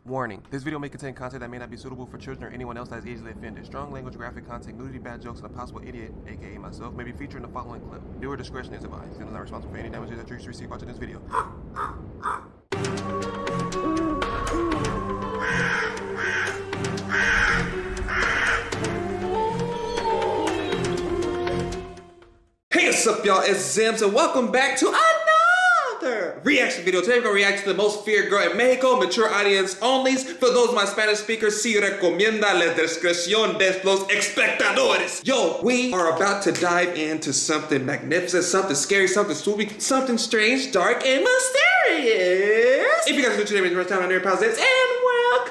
Warning, this video may contain content that may not be suitable for children or anyone else that is easily offended. Strong language, graphic content, nudity, bad jokes, and a possible idiot, aka myself, may be featured in the following clip. Viewer discretion is advised. Channel is not responsible for any damages that you receive watching this video. Hey, what's up, y'all? It's Zems, and welcome back to another reaction video. Today we're gonna react to the most feared girl in Mexico, mature audience only. For those of my Spanish speakers, si recomienda la discreción de los espectadores. Yo, we are about to dive into something magnificent, something scary, something spooky, something strange, dark, and mysterious. If you guys are new today, it's your first time on Reprisalzems, and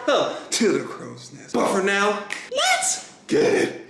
welcome to the Crow's Nest. But for now, let's get it.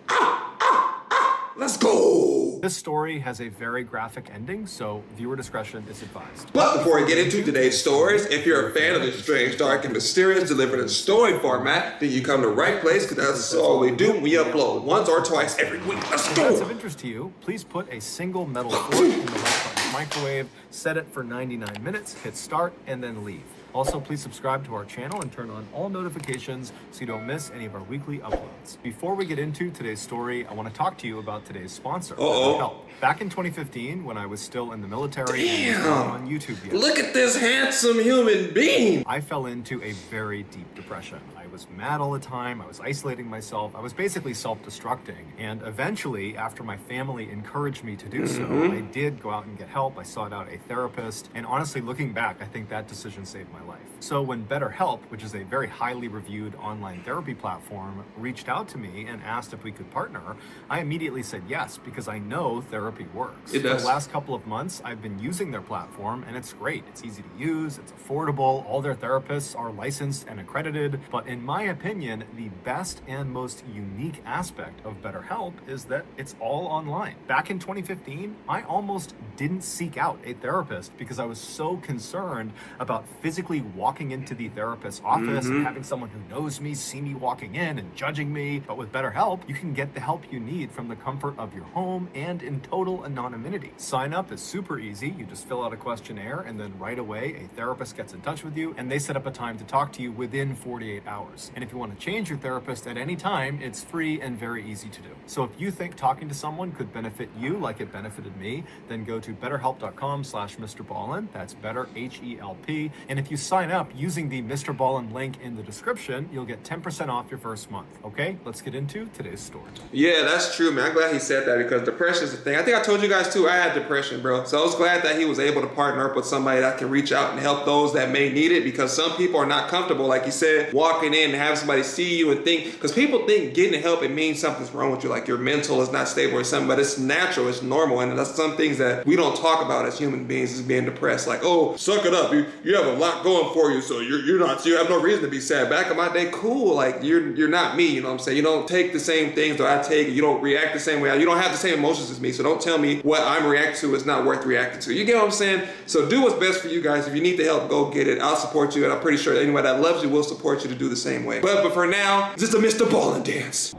Let's go! This story has a very graphic ending, so viewer discretion is advised. But before we get into today's stories, if you're a fan of the strange, dark, and mysterious delivered in story format, then you come to the right place, because that's all we do. We upload once or twice every week. Let's If go! that's of interest to you, please put a single metal fork in the left button microwave, set it for 99 minutes, hit start, and then leave. Also, please subscribe to our channel and turn on all notifications so you don't miss any of our weekly uploads. Before we get into today's story, I want to talk to you about today's sponsor, BetterHelp. Back in 2015, when I was still in the military and was not on YouTube yet. Look at this handsome human being! I fell into a very deep depression. I was mad all the time, I was isolating myself, I was basically self-destructing. And eventually, after my family encouraged me to do so, I did go out and get help. I sought out a therapist, and honestly, looking back, I think that decision saved my life. So when BetterHelp, which is a very highly reviewed online therapy platform, reached out to me and asked if we could partner, I immediately said yes, because I know therapy works. It does. For the last couple of months, I've been using their platform, and it's great. It's easy to use, it's affordable, all their therapists are licensed and accredited, but in my opinion, the best and most unique aspect of BetterHelp is that it's all online. Back in 2015, I almost didn't seek out a therapist because I was so concerned about physically walking into the therapist's office and having someone who knows me see me walking in and judging me. But with BetterHelp, you can get the help you need from the comfort of your home and in total anonymity. Sign up is super easy. You just fill out a questionnaire, and then right away a therapist gets in touch with you and they set up a time to talk to you within 48 hours. And if you want to change your therapist at any time, it's free and very easy to do. So if you think talking to someone could benefit you like it benefited me, then go to betterhelp.com/Mrballen. That's better, H-E-L-P. And if you sign up using the Mrballen link in the description, you'll get 10% off your first month. Okay, let's get into today's story. Yeah, that's true, man. I'm glad he said that, because depression is a thing. I think I told you guys too, I had depression, bro. So I was glad that he was able to partner up with somebody that can reach out and help those that may need it, because some people are not comfortable, like you said, walking in and having somebody see you and think, because people think getting help, it means something's wrong with you, like your mental is not stable or something, but it's natural, it's normal, and that's some things that we don't talk about as human beings, is being depressed. Like, oh, suck it up, you have a lot going for you, so you have no reason to be sad. Back in my day, cool, like you're not me, you know what I'm saying? You don't take the same things that I take, you don't react the same way, you don't have the same emotions as me, so don't tell me what I'm reacting to is not worth reacting to. You get what I'm saying? So do what's best for you guys. If you need the help, go get it. I'll support you, and I'm pretty sure anyone that loves you will support you to do the same way. But for now, this is the Mrballen dance.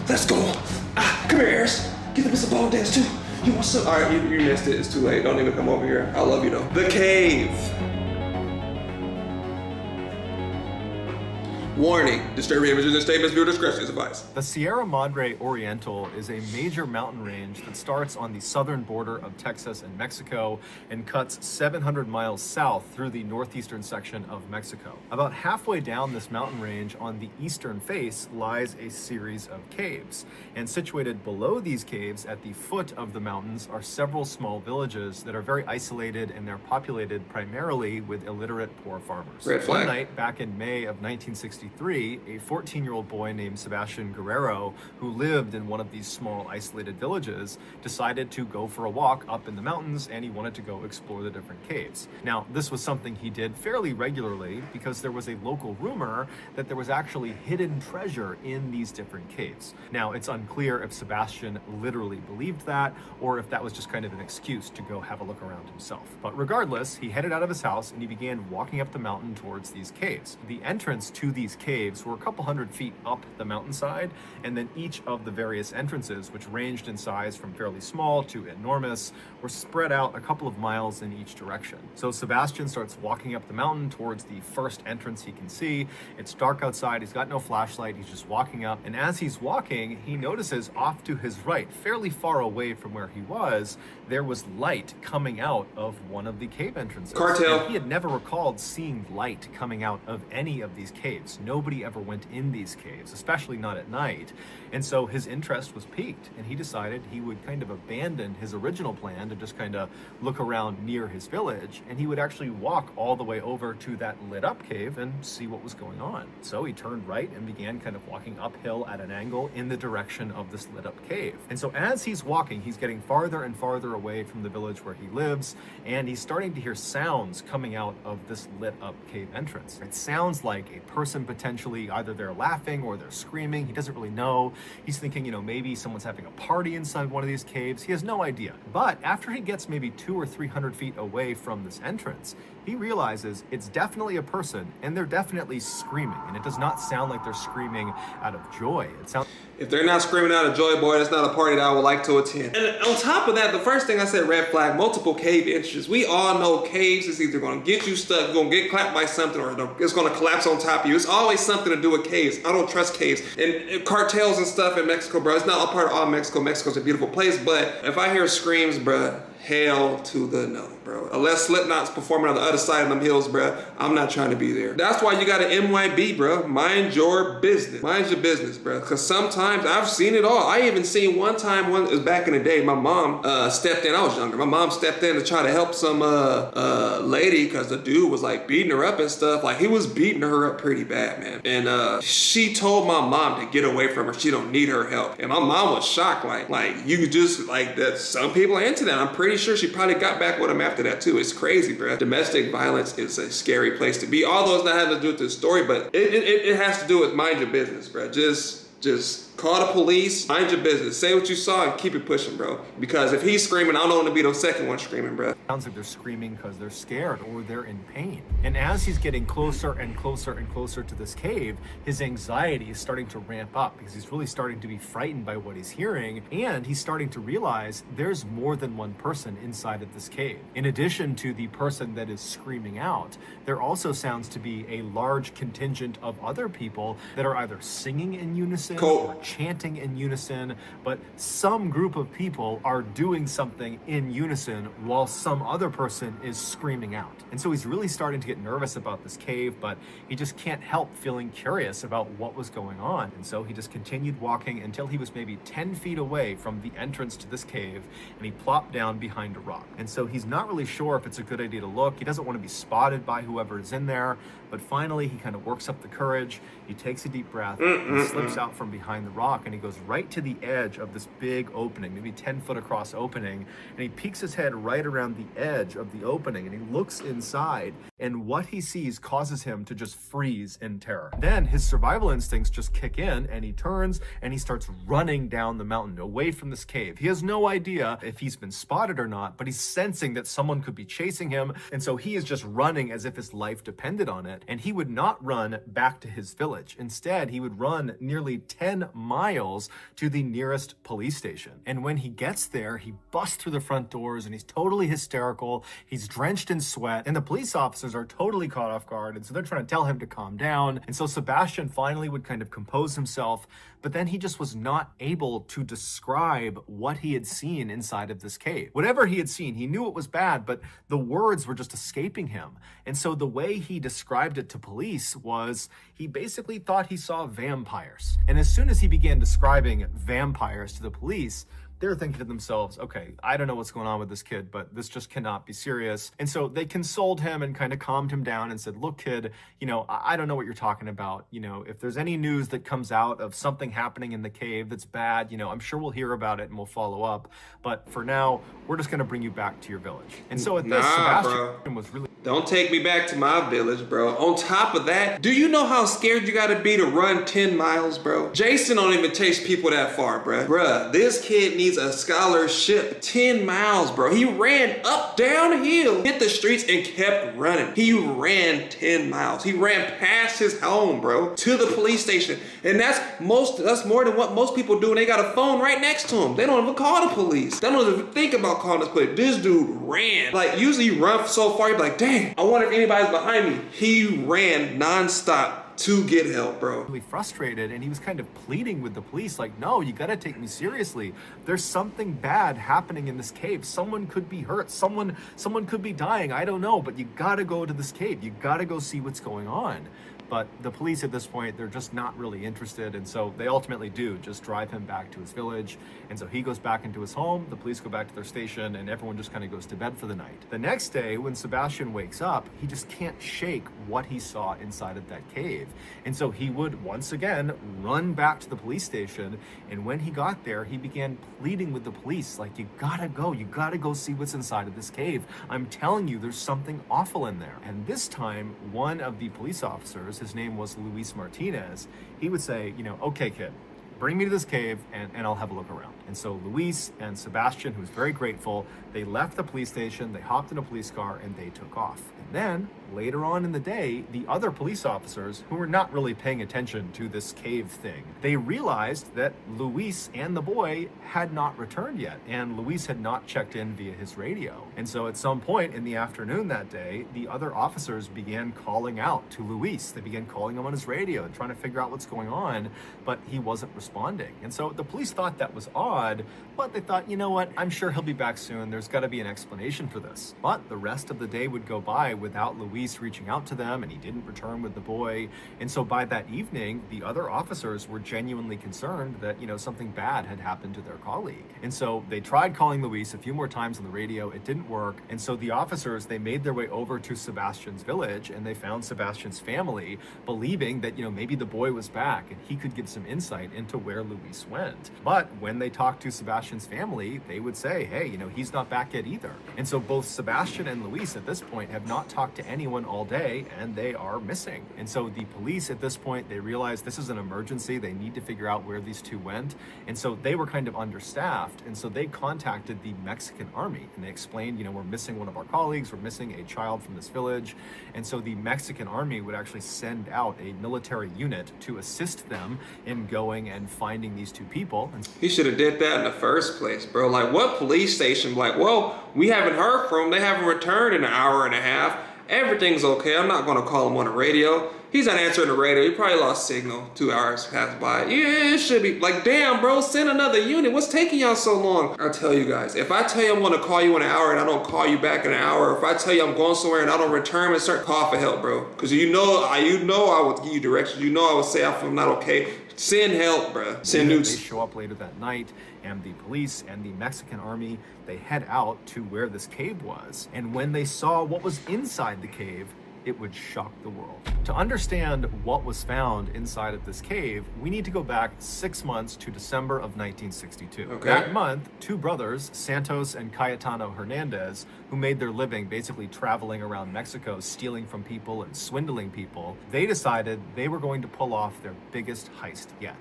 Let's go. Come here, Harris. Get the Mrballen dance too. You want some? All right, you missed it. It's too late. Don't even come over here. I love you though. The cave. Warning, disturbing images and statements, viewer discretion is advised. The Sierra Madre Oriental is a major mountain range that starts on the southern border of Texas and Mexico and cuts 700 miles south through the northeastern section of Mexico. About halfway down this mountain range on the eastern face lies a series of caves, and situated below these caves at the foot of the mountains are several small villages that are very isolated, and they're populated primarily with illiterate poor farmers. Red flag. One night back in May of 1963, a 14-year-old boy named Sebastian Guerrero, who lived in one of these small isolated villages, decided to go for a walk up in the mountains, and he wanted to go explore the different caves. Now, this was something he did fairly regularly because there was a local rumor that there was actually hidden treasure in these different caves. Now, it's unclear if Sebastian literally believed that, or if that was just kind of an excuse to go have a look around himself. But regardless, he headed out of his house and he began walking up the mountain towards these caves. The entrance to these these caves were a couple hundred feet up the mountainside, and then each of the various entrances, which ranged in size from fairly small to enormous, were spread out a couple of miles in each direction. So Sebastian starts walking up the mountain towards the first entrance he can see. It's dark outside, he's got no flashlight, he's just walking up, and as he's walking, he notices off to his right, fairly far away from where he was, there was light coming out of one of the cave entrances. Cartel. And he had never recalled seeing light coming out of any of these caves. Nobody ever went in these caves, especially not at night. And so his interest was piqued, and he decided he would kind of abandon his original plan to just kind of look around near his village, and he would actually walk all the way over to that lit up cave and see what was going on. So he turned right and began kind of walking uphill at an angle in the direction of this lit up cave. And so as he's walking, he's getting farther and farther away from the village where he lives, and he's starting to hear sounds coming out of this lit up cave entrance. It sounds like a person potentially, either they're laughing or they're screaming. He doesn't really know. He's thinking, you know, maybe someone's having a party inside one of these caves. He has no idea. But after he gets maybe 200 or 300 feet away from this entrance, he realizes it's definitely a person, and they're definitely screaming. And it does not sound like they're screaming out of joy. It sounds... If they're not screaming out of joy, boy, that's not a party that I would like to attend. And on top of that, the first thing I said, red flag, multiple cave entrances. We all know caves is either going to get you stuck, you're going to get clapped by something, or it's going to collapse on top of you. It's always something to do with caves. I don't trust caves. And cartels and stuff in Mexico, bro, it's not a part of all Mexico. Mexico's a beautiful place, but if I hear screams, bro, hell to the no, bro. Unless Slipknot's performing on the other side of them hills, bro, I'm not trying to be there. That's why you got an MYB, bro. Mind your business. Mind your business, bro. Because sometimes I've seen it all. I even seen one time, it was back in the day, my mom stepped in. I was younger. My mom stepped in to try to help some lady because the dude was like beating her up and stuff. Like he was beating her up pretty bad, man. And she told my mom to get away from her. She don't need her help. And my mom was shocked. Like you just like that. Some people are into that. I'm pretty sure she probably got back with him after that too. It's crazy, bro. Domestic violence is a scary place to be. Although it's not having to do with this story, but it has to do with mind your business, bro. Just call the police, mind your business. Say what you saw and keep it pushing, bro. Because if he's screaming, I don't want to be the second one screaming, bro. Sounds like they're screaming because they're scared or they're in pain. And as he's getting closer and closer and closer to this cave, his anxiety is starting to ramp up because he's really starting to be frightened by what he's hearing. And he's starting to realize there's more than one person inside of this cave. In addition to the person that is screaming out, there also sounds to be a large contingent of other people that are either singing in unison or chanting in unison, but some group of people are doing something in unison while some other person is screaming out. And so he's really starting to get nervous about this cave, but he just can't help feeling curious about what was going on. And so he just continued walking until he was maybe 10 feet away from the entrance to this cave, and he plopped down behind a rock. And so he's not really sure if it's a good idea to look. He doesn't want to be spotted by whoever is in there, but finally he kind of works up the courage. He takes a deep breath, and slips out from behind the rock, and he goes right to the edge of this big opening, maybe 10 foot across opening, and he peeks his head right around the edge of the opening, and he looks inside, and what he sees causes him to just freeze in terror. Then his survival instincts just kick in, and he turns and he starts running down the mountain away from this cave. He has no idea if he's been spotted or not, but he's sensing that someone could be chasing him, and so he is just running as if his life depended on it. And he would not run back to his village. Instead, he would run nearly 10 miles to the nearest police station. And when he gets there, he busts through the front doors and he's totally hysterical. He's drenched in sweat, and the police officers are totally caught off guard. And so they're trying to tell him to calm down. And so Sebastian finally would kind of compose himself, but then he just was not able to describe what he had seen inside of this cave. Whatever he had seen, he knew it was bad, but the words were just escaping him. And so the way he described it to police was he basically thought he saw vampires. And as soon as he began describing vampires to the police, they're thinking to themselves, okay, I don't know what's going on with this kid, but this just cannot be serious. And so they consoled him and kind of calmed him down and said, look, kid, you know, I don't know what you're talking about. You know, if there's any news that comes out of something happening in the cave that's bad, you know, I'm sure we'll hear about it and we'll follow up. But for now, we're just going to bring you back to your village. And so at this, Sebastian was really Don't take me back to my village, bro. On top of that, do you know how scared you gotta be to run 10 miles, bro? Jason don't even chase people that far, bro. Bruh, this kid needs a scholarship. 10 miles, bro. He ran up, downhill, hit the streets, and kept running. He ran 10 miles. He ran past his home, bro, to the police station. And that's more than what most people do, and they got a phone right next to them. They don't even call the police. They don't even think about calling the police. This dude ran. Like, usually you run so far, you're like, dang, I wonder if anybody's behind me. He ran nonstop to get help, bro. Really frustrated, and he was kind of pleading with the police, like, no, you gotta take me seriously. There's something bad happening in this cave. Someone could be hurt. Someone could be dying. I don't know, but you gotta go to this cave. You gotta go see what's going on. But the police at this point, they're just not really interested. And so they ultimately do just drive him back to his village. And so he goes back into his home, the police go back to their station, and everyone just kind of goes to bed for the night. The next day, when Sebastian wakes up, he just can't shake what he saw inside of that cave. And so he would once again run back to the police station. And when he got there, he began pleading with the police, like, you gotta go see what's inside of this cave. I'm telling you, there's something awful in there. And this time, one of the police officers, his name was Luis Martinez, he would say, okay, kid, bring me to this cave and I'll have a look around. And so Luis and Sebastian, who was very grateful, they left the police station, they hopped in a police car, and they took off. And then later on in the day, the other police officers, who were not really paying attention to this cave thing, they realized that Luis and the boy had not returned yet, and Luis had not checked in via his radio. And so at some point in the afternoon that day, the other officers began calling out to Luis. They began calling him on his radio and trying to figure out what's going on, but he wasn't responding. And so the police thought that was odd, but they thought, you know what, I'm sure he'll be back soon. There's got to be an explanation for this. But the rest of the day would go by without Luis reaching out to them, and he didn't return with the boy. And so by that evening, the other officers were genuinely concerned that, something bad had happened to their colleague. And so they tried calling Luis a few more times on the radio. It didn't work. And so the officers, they made their way over to Sebastian's village, and they found Sebastian's family, believing that, maybe the boy was back and he could give some insight into where Luis went. But when they talked to Sebastian's family, they would say, hey, he's not back yet either. And so both Sebastian and Luis at this point have not talked to anyone all day, and they are missing. And so the police at this point, they realized this is an emergency. They need to figure out where these two went. And so they were kind of understaffed. And so they contacted the Mexican army, and they explained, we're missing one of our colleagues, we're missing a child from this village. And so the Mexican army would actually send out a military unit to assist them in going and finding these two people. And he should have did that in the first place, bro. Like, what police station? Like, well, we haven't heard from him. They haven't returned in an hour and a half. Everything's okay. I'm not going to call him on the radio. He's not answering the radio. He probably lost signal. 2 hours passed by. Yeah, it should be. Like, damn, bro, send another unit. What's taking y'all so long? I'll tell you guys, if I tell you I'm going to call you in an hour and I don't call you back in an hour, if I tell you I'm going somewhere and I don't return, and start call for help, bro. Because I would give you directions. I would say if I'm not okay. Send help, bro. Send newts. They show up later that night, and the police and the Mexican army, they head out to where this cave was. And when they saw what was inside the cave, it would shock the world. To understand what was found inside of this cave, we need to go back 6 months to December of 1962. Okay. That month, two brothers, Santos and Cayetano Hernandez, who made their living basically traveling around Mexico, stealing from people and swindling people, they decided they were going to pull off their biggest heist yet.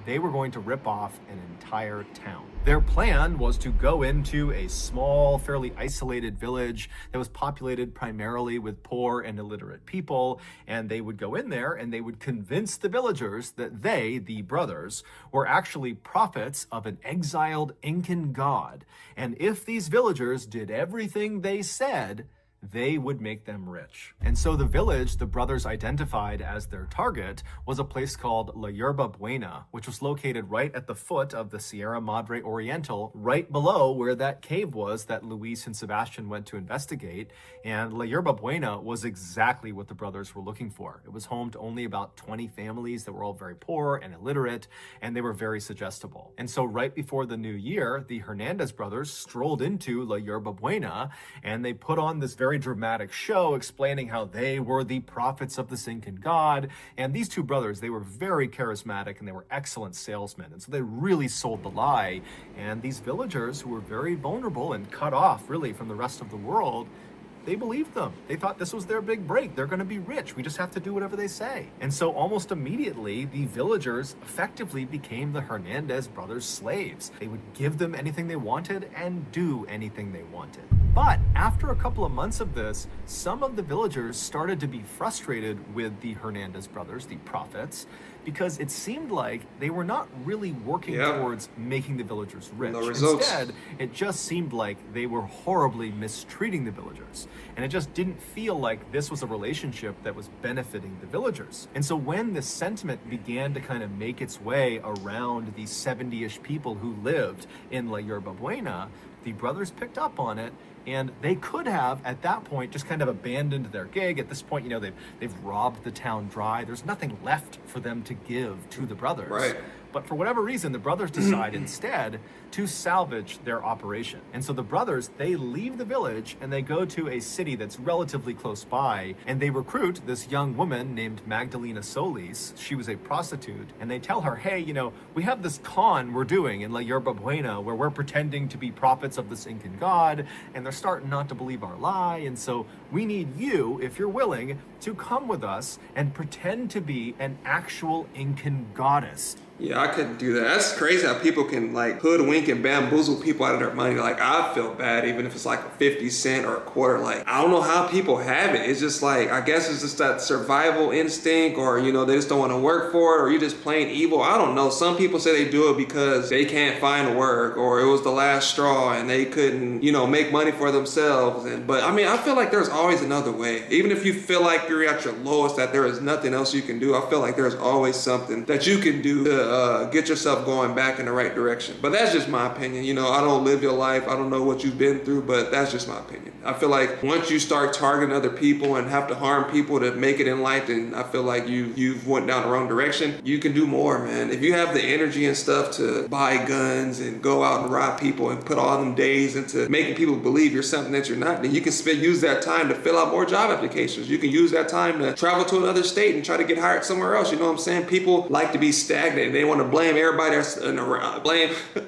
They were going to rip off an entire town. Their plan was to go into a small, fairly isolated village that was populated primarily with poor and illiterate people, and they would go in there and they would convince the villagers that they, the brothers, were actually prophets of an exiled Incan god. And if these villagers did everything they said, they would make them rich. And so the village the brothers identified as their target was a place called La Yerba Buena, which was located right at the foot of the Sierra Madre Oriental, right below where that cave was that Luis and Sebastian went to investigate. And La Yerba Buena was exactly what the brothers were looking for. It was home to only about 20 families that were all very poor and illiterate, and they were very suggestible. And so right before the new year, the Hernandez brothers strolled into La Yerba Buena, and they put on this very dramatic show explaining how they were the prophets of the Incan god. And these two brothers, they were very charismatic and they were excellent salesmen. And so they really sold the lie. And these villagers, who were very vulnerable and cut off really from the rest of the world, they believed them. They thought this was their big break. They're going to be rich. We just have to do whatever they say. And so almost immediately, the villagers effectively became the Hernandez brothers' slaves. They would give them anything they wanted and do anything they wanted. But after a couple of months of this, some of the villagers started to be frustrated with the Hernandez brothers, the prophets, because it seemed like they were not really working towards making the villagers rich. No results. Instead, it just seemed like they were horribly mistreating the villagers. And it just didn't feel like this was a relationship that was benefiting the villagers. And so when this sentiment began to kind of make its way around the 70-ish people who lived in La Yerba Buena, the brothers picked up on it, and they could have, at that point, just kind of abandoned their gig. At this point, they've robbed the town dry. There's nothing left for them to give to the brothers. Right. But for whatever reason, the brothers decide instead to salvage their operation. And so the brothers, they leave the village and they go to a city that's relatively close by, and they recruit this young woman named Magdalena Solis. She was a prostitute, and they tell her, hey, we have this con we're doing in La Yerba Buena where we're pretending to be prophets of this Incan god, and they're starting not to believe our lie, and so we need you, if you're willing, to come with us and pretend to be an actual Incan goddess. Yeah, I couldn't do that. That's crazy how people can like hoodwink and bamboozle people out of their money. Like, I feel bad even if it's like a 50 cent or a quarter. Like, I don't know how people have it. It's just like, I guess it's just that survival instinct, or, they just don't want to work for it, or you just plain evil. I don't know. Some people say they do it because they can't find work, or it was the last straw and they couldn't, make money for themselves. But I mean, I feel like there's always another way. Even if you feel like you're at your lowest, that there is nothing else you can do, I feel like there's always something that you can do to get yourself going back in the right direction. But that's just my opinion. I don't live your life. I don't know what you've been through, but that's just my opinion. I feel like once you start targeting other people and have to harm people to make it in life, then I feel like you've went down the wrong direction. You can do more, man. If you have the energy and stuff to buy guns and go out and rob people and put all them days into making people believe you're something that you're not, then you can use that time to fill out more job applications. You can use that time to travel to another state and try to get hired somewhere else. You know what I'm saying? People like to be stagnant. They want to blame everybody that's around.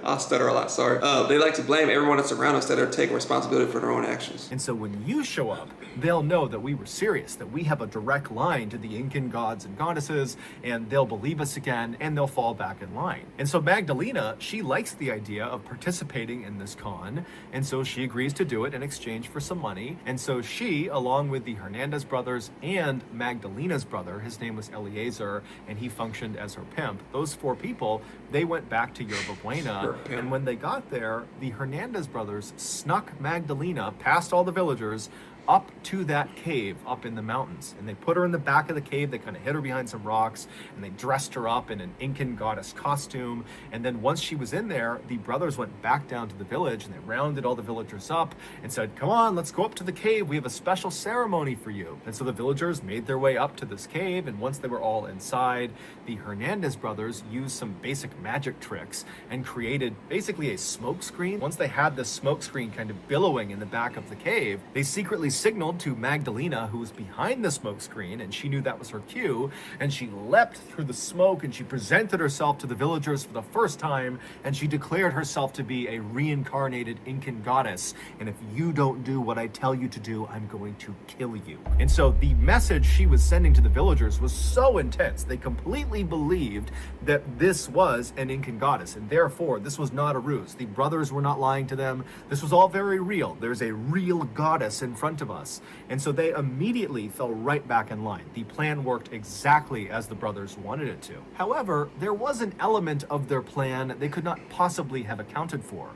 I'll stutter a lot, sorry. They like to blame everyone that's around instead of taking responsibility for their own actions. And so when you show up, they'll know that we were serious, that we have a direct line to the Incan gods and goddesses, and they'll believe us again, and they'll fall back in line. And so Magdalena, she likes the idea of participating in this con, and so she agrees to do it in exchange for some money. And so she, along with the Hernandez brothers and Magdalena's brother, his name was Eliezer, and he functioned as her pimp, those four people, they went back to Yerba Buena, and when they got there, the Hernandez brothers snuck Magdalena past all the villagers up to that cave up in the mountains, and they put her in the back of the cave. They kind of hid her behind some rocks, and they dressed her up in an Incan goddess costume. And then once she was in there, the brothers went back down to the village, and they rounded all the villagers up and said, come on, let's go up to the cave. We have a special ceremony for you. And so the villagers made their way up to this cave, and once they were all inside, the Hernandez brothers used some basic magic tricks and created basically a smoke screen. Once they had this smoke screen kind of billowing in the back of the cave, they secretly signaled to Magdalena, who was behind the smoke screen, and she knew that was her cue, and she leapt through the smoke and she presented herself to the villagers for the first time, and she declared herself to be a reincarnated Incan goddess, and if you don't do what I tell you to do, I'm going to kill you. And so the message she was sending to the villagers was so intense, they completely believed that this was an Incan goddess, and therefore this was not a ruse. The brothers were not lying to them. This was all very real. There's a real goddess in front of us. And so they immediately fell right back in line. The plan worked exactly as the brothers wanted it to. However, there was an element of their plan they could not possibly have accounted for.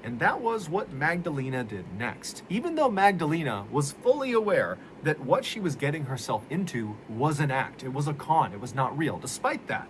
And that was what Magdalena did next. Even though Magdalena was fully aware that what she was getting herself into was an act, it was a con, it was not real, despite that,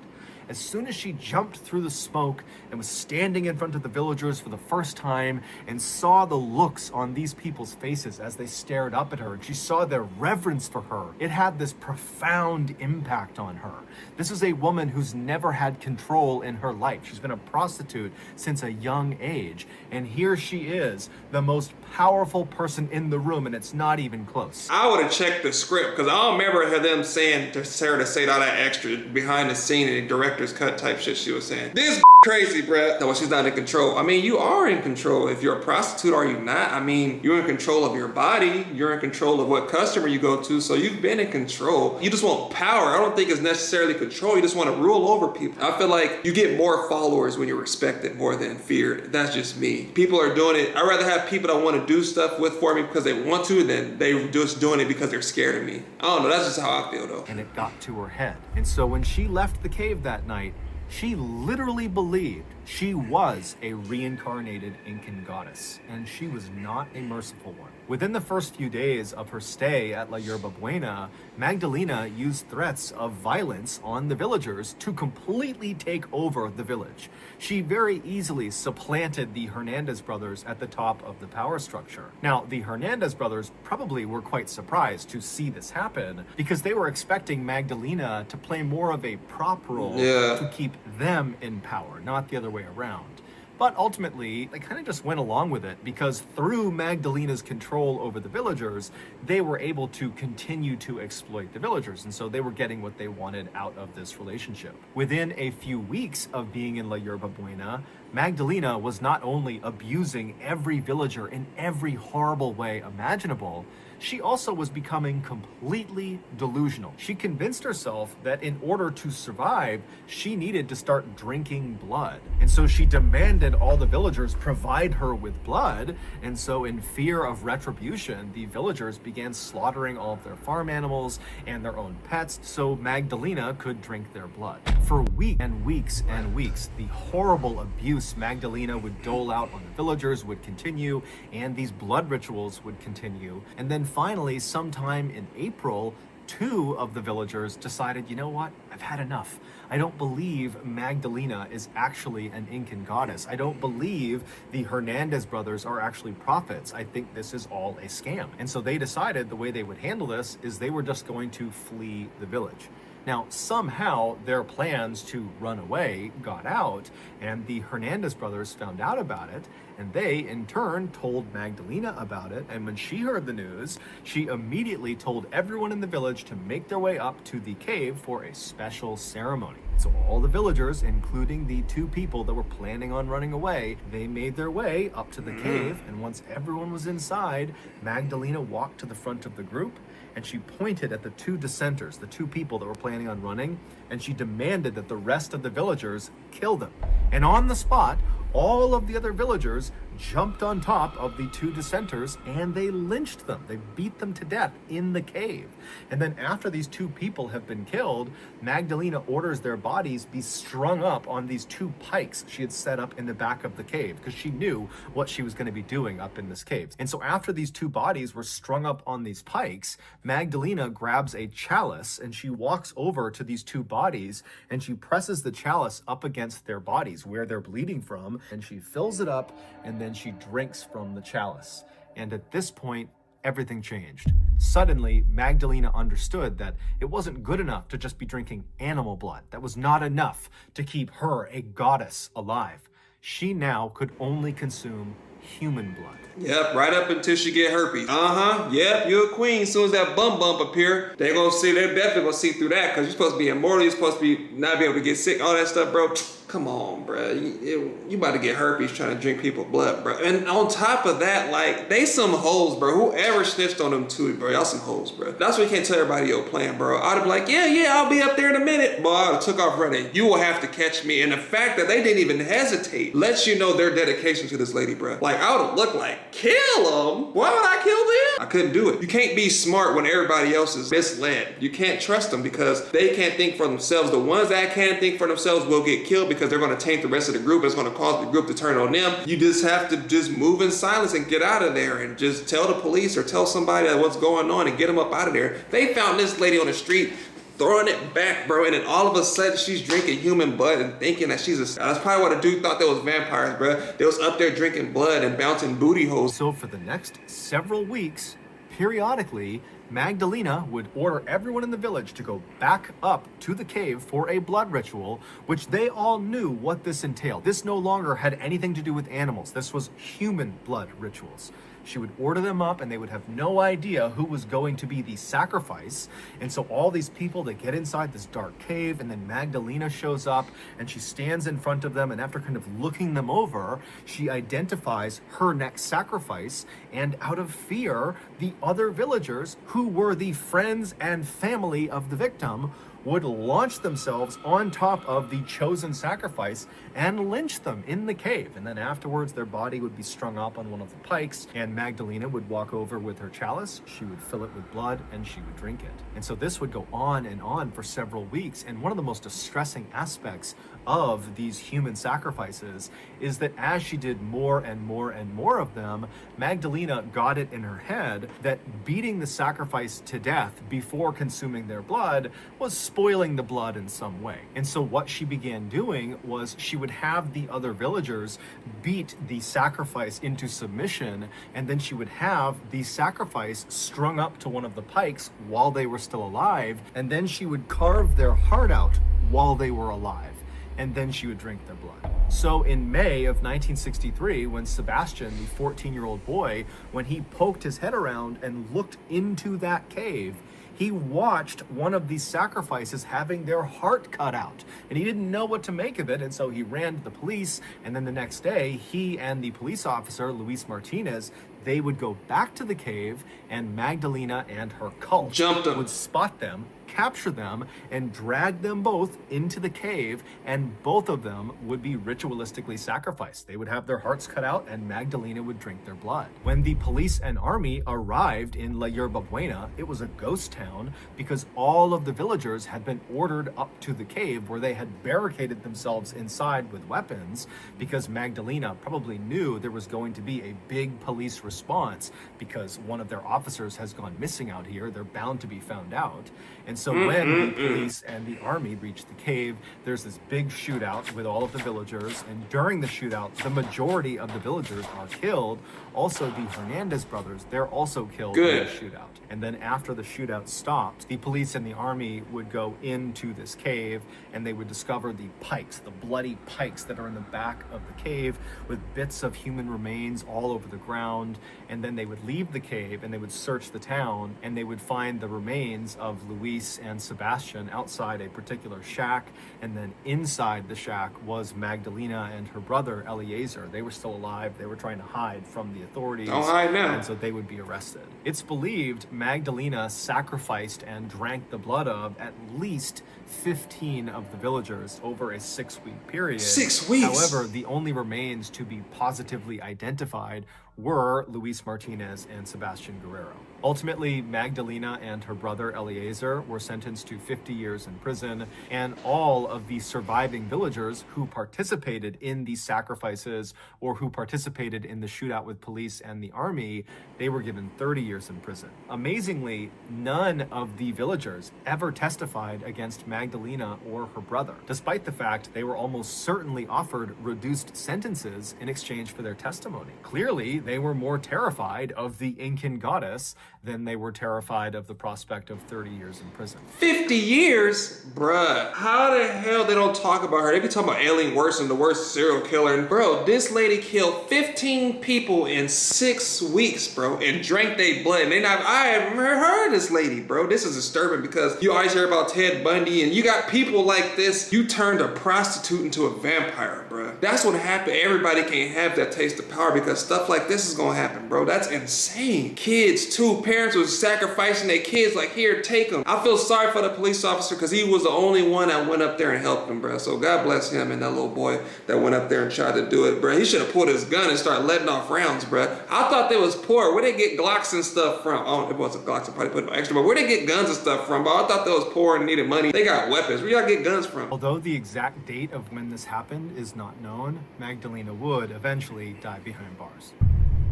as soon as she jumped through the smoke and was standing in front of the villagers for the first time and saw the looks on these people's faces as they stared up at her, and she saw their reverence for her, it had this profound impact on her. This is a woman who's never had control in her life. She's been a prostitute since a young age, and here she is, the most powerful person in the room, and it's not even close. I would have checked the script, because I don't remember them saying to Sarah to say all that extra behind the scene and direct director's cut type shit she was saying. This crazy, bruh. No, she's not in control. I mean, you are in control. If you're a prostitute, are you not? I mean, you're in control of your body. You're in control of what customer you go to. So you've been in control. You just want power. I don't think it's necessarily control. You just want to rule over people. I feel like you get more followers when you're respected more than feared. That's just me. People are doing it. I'd rather have people that want to do stuff for me because they want to than they just doing it because they're scared of me. I don't know. That's just how I feel though. And it got to her head. And so when she left the cave that night, she literally believed she was a reincarnated Incan goddess, and she was not a merciful one. Within the first few days of her stay at La Yerba Buena, Magdalena used threats of violence on the villagers to completely take over the village. She very easily supplanted the Hernandez brothers at the top of the power structure. Now, the Hernandez brothers probably were quite surprised to see this happen because they were expecting Magdalena to play more of a prop role to keep them in power, not the other way around. But ultimately, they kind of just went along with it because through Magdalena's control over the villagers, they were able to continue to exploit the villagers. And so they were getting what they wanted out of this relationship. Within a few weeks of being in La Yerba Buena, Magdalena was not only abusing every villager in every horrible way imaginable, she also was becoming completely delusional. She convinced herself that in order to survive, she needed to start drinking blood. And so she demanded all the villagers provide her with blood. And so in fear of retribution, the villagers began slaughtering all of their farm animals and their own pets so Magdalena could drink their blood. For weeks and weeks and weeks, the horrible abuse Magdalena would dole out on the villagers would continue, and these blood rituals would continue. And then finally, sometime in April, 2 of the villagers decided, you know what, I've had enough. I don't believe Magdalena is actually an Incan goddess. I don't believe the Hernandez brothers are actually prophets. I think this is all a scam. And so they decided the way they would handle this is they were just going to flee the village. Now, somehow their plans to run away got out, and the Hernandez brothers found out about it, and they, in turn, told Magdalena about it. And when she heard the news, she immediately told everyone in the village to make their way up to the cave for a special ceremony. So all the villagers, including the 2 people that were planning on running away, they made their way up to the cave, and once everyone was inside, Magdalena walked to the front of the group, and she pointed at the 2 dissenters, the 2 people that were planning on running, and she demanded that the rest of the villagers kill them. And on the spot, all of the other villagers jumped on top of the 2 dissenters and they lynched them. They beat them to death in the cave. And then after these 2 people have been killed, Magdalena orders their bodies be strung up on these 2 pikes she had set up in the back of the cave because she knew what she was going to be doing up in this cave. And so after these 2 bodies were strung up on these pikes, Magdalena grabs a chalice and she walks over to these 2 bodies and she presses the chalice up against their bodies where they're bleeding from, and she fills it up and then she drinks from the chalice. And at this point, everything changed. Suddenly, Magdalena understood that it wasn't good enough to just be drinking animal blood. That was not enough to keep her, a goddess, alive. She now could only consume human blood. Yep, right up until she get herpes. Yep, you're a queen. As soon as that bum appear, they're definitely gonna see through that because you're supposed to be immortal. You're supposed to be not be able to get sick, all that stuff, bro. Come on, bro. You about to get herpes trying to drink people's blood, bro. And on top of that, like, they some hoes, bro. Whoever snitched on them too, bro. Y'all some hoes, bro. That's why you can't tell everybody your plan, bro. I'd be like, yeah, I'll be up there in a minute. Boy, I took off running. You will have to catch me. And the fact that they didn't even hesitate lets you know their dedication to this lady, bro. Like, I would have looked like, kill them? Why would I kill them? I couldn't do it. You can't be smart when everybody else is misled. You can't trust them because they can't think for themselves. The ones that can't think for themselves will get killed because they're going to taint the rest of the group. It's going to cause the group to turn on them. You just have to just move in silence and get out of there and just tell the police or tell somebody that what's going on and get them up out of there. They found this lady on the street throwing it back, bro, and then all of a sudden she's drinking human blood and thinking that she's a... That's probably what a dude thought they was vampires, bro. They was up there drinking blood and bouncing booty holes. So for the next several weeks, periodically, Magdalena would order everyone in the village to go back up to the cave for a blood ritual, which they all knew what this entailed. This no longer had anything to do with animals. This was human blood rituals. She would order them up and they would have no idea who was going to be the sacrifice. And so all these people, they get inside this dark cave, and then Magdalena shows up and she stands in front of them, and after kind of looking them over, she identifies her next sacrifice, and out of fear, the other villagers, who were the friends and family of the victim, would launch themselves on top of the chosen sacrifice and lynch them in the cave. And then afterwards, their body would be strung up on one of the pikes, and Magdalena would walk over with her chalice. She would fill it with blood and she would drink it. And so this would go on and on for several weeks. And one of the most distressing aspects of these human sacrifices is that as she did more and more and more of them, Magdalena got it in her head that beating the sacrifice to death before consuming their blood was spoiling the blood in some way. And so what she began doing was she would have the other villagers beat the sacrifice into submission, and then she would have the sacrifice strung up to one of the pikes while they were still alive, and then she would carve their heart out while they were alive, and then she would drink their blood. So in May of 1963, when Sebastian, the 14-year-old boy, when he poked his head around and looked into that cave, he watched one of these sacrifices having their heart cut out, and he didn't know what to make of it, and so he ran to the police. And then the next day, he and the police officer, Luis Martinez, they would go back to the cave, and Magdalena and her cult would spot them, capture them, and drag them both into the cave, and both of them would be ritualistically sacrificed. They would have their hearts cut out, and Magdalena would drink their blood. When the police and army arrived in La Yerba Buena, it was a ghost town because all of the villagers had been ordered up to the cave, where they had barricaded themselves inside with weapons, because Magdalena probably knew there was going to be a big police response because one of their officers has gone missing out here. They're bound to be found out. And so when the police and the army reached the cave, there's this big shootout with all of the villagers. And during the shootout, the majority of the villagers are killed. Also, the Hernandez brothers, they're also killed in the shootout. And then after the shootout stopped, the police and the army would go into this cave, and they would discover the pikes, the bloody pikes that are in the back of the cave, with bits of human remains all over the ground. And then they would leave the cave and they would search the town, and they would find the remains of Luis and Sebastian outside a particular shack. And then inside the shack was Magdalena and her brother Eliezer. They were still alive. They were trying to hide from the authorities. Don't hide now. And so they would be arrested. It's believed Magdalena sacrificed and drank the blood of at least 15 of the villagers over a 6-week period. 6 weeks? However, the only remains to be positively identified were Luis Martinez and Sebastian Guerrero. Ultimately, Magdalena and her brother Eliezer were sentenced to 50 years in prison, and all of the surviving villagers who participated in these sacrifices or who participated in the shootout with police and the army, they were given 30 years in prison. Amazingly, none of the villagers ever testified against Magdalena or her brother, despite the fact they were almost certainly offered reduced sentences in exchange for their testimony. Clearly, they were more terrified of the Incan goddess than they were terrified of the prospect of 30 years in prison. 50 years? Bruh. How the hell they don't talk about her? They be talking about Aileen Worson, the worst serial killer. And bro, this lady killed 15 people in 6 weeks, bro, and drank their blood. And I haven't heard of this lady, bro. This is disturbing because you always hear about Ted Bundy, and you got people like this. You turned a prostitute into a vampire, bro. That's what happened. Everybody can't have that taste of power because stuff like this is gonna happen, bro. That's insane. Kids too. Parents was sacrificing their kids, like, here, take them. I feel sorry for the police officer because he was the only one that went up there and helped him, bro. So God bless him and that little boy that went up there and tried to do it, bro. He should have pulled his gun and started letting off rounds, bro. I thought they was poor. Where they get Glocks and stuff from? Oh, it wasn't Glocks. I probably put no extra, but where they get guns and stuff from, bro? I thought they was poor and needed money. They got weapons. Where y'all get guns from? Although the exact date of when this happened is not known, Magdalena would eventually die behind bars.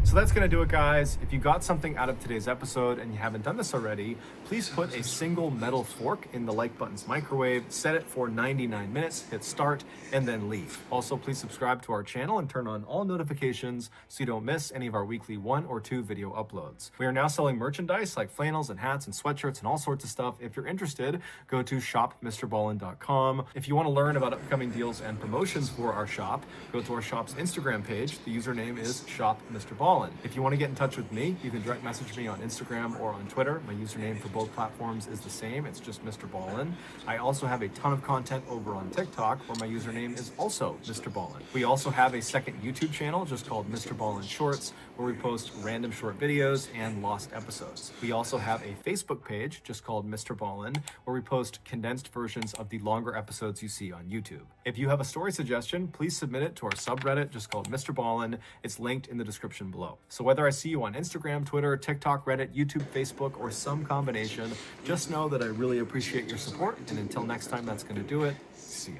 So that's going to do it, guys. If you got something out of today's episode and you haven't done this already, please put a single metal fork in the like button's microwave, set it for 99 minutes, hit start, and then leave. Also, please subscribe to our channel and turn on all notifications so you don't miss any of our weekly 1 or 2 video uploads. We are now selling merchandise like flannels and hats and sweatshirts and all sorts of stuff. If you're interested, go to shopmrballen.com. If you want to learn about upcoming deals and promotions for our shop, go to our shop's Instagram page. The username is shopmrballen. Mrballen. If you want to get in touch with me, you can direct message me on Instagram or on Twitter. My username for both platforms is the same. It's just Mrballen. I also have a ton of content over on TikTok where my username is also Mrballen. We also have a second YouTube channel just called Mrballen Shorts where we post random short videos and lost episodes. We also have a Facebook page just called Mrballen where we post condensed versions of the longer episodes you see on YouTube. If you have a story suggestion, please submit it to our subreddit just called Mrballen. It's linked in the description below. So whether I see you on Instagram, Twitter, TikTok, Reddit, YouTube, Facebook, or some combination, just know that I really appreciate your support. And until next time, that's going to do it. See ya.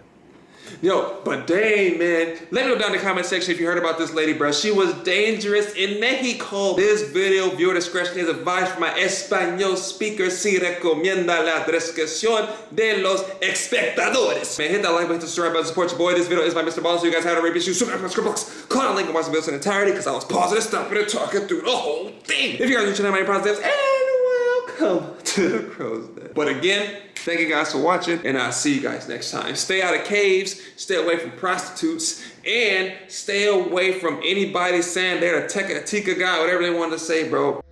Yo, but dang, man. Let me know down in the comment section if you heard about this lady, bro. She was dangerous in Mexico. This video, viewer discretion is advised from my español speaker. Si recomienda la discreción de los espectadores. Man, hit that like button to subscribe button, support your boy. This video is by Mrballen, so you guys have a rape issue. Subscribe to my script box. Click on the link and watch the video in entirety because I was pausing and stopping and talking through the whole thing. If you guys are channel, my Reprisalzems, and welcome to the Crow's Den. But again, thank you guys for watching, and I'll see you guys next time. Stay out of caves, stay away from prostitutes, and stay away from anybody saying they're a Tika guy, whatever they want to say, bro.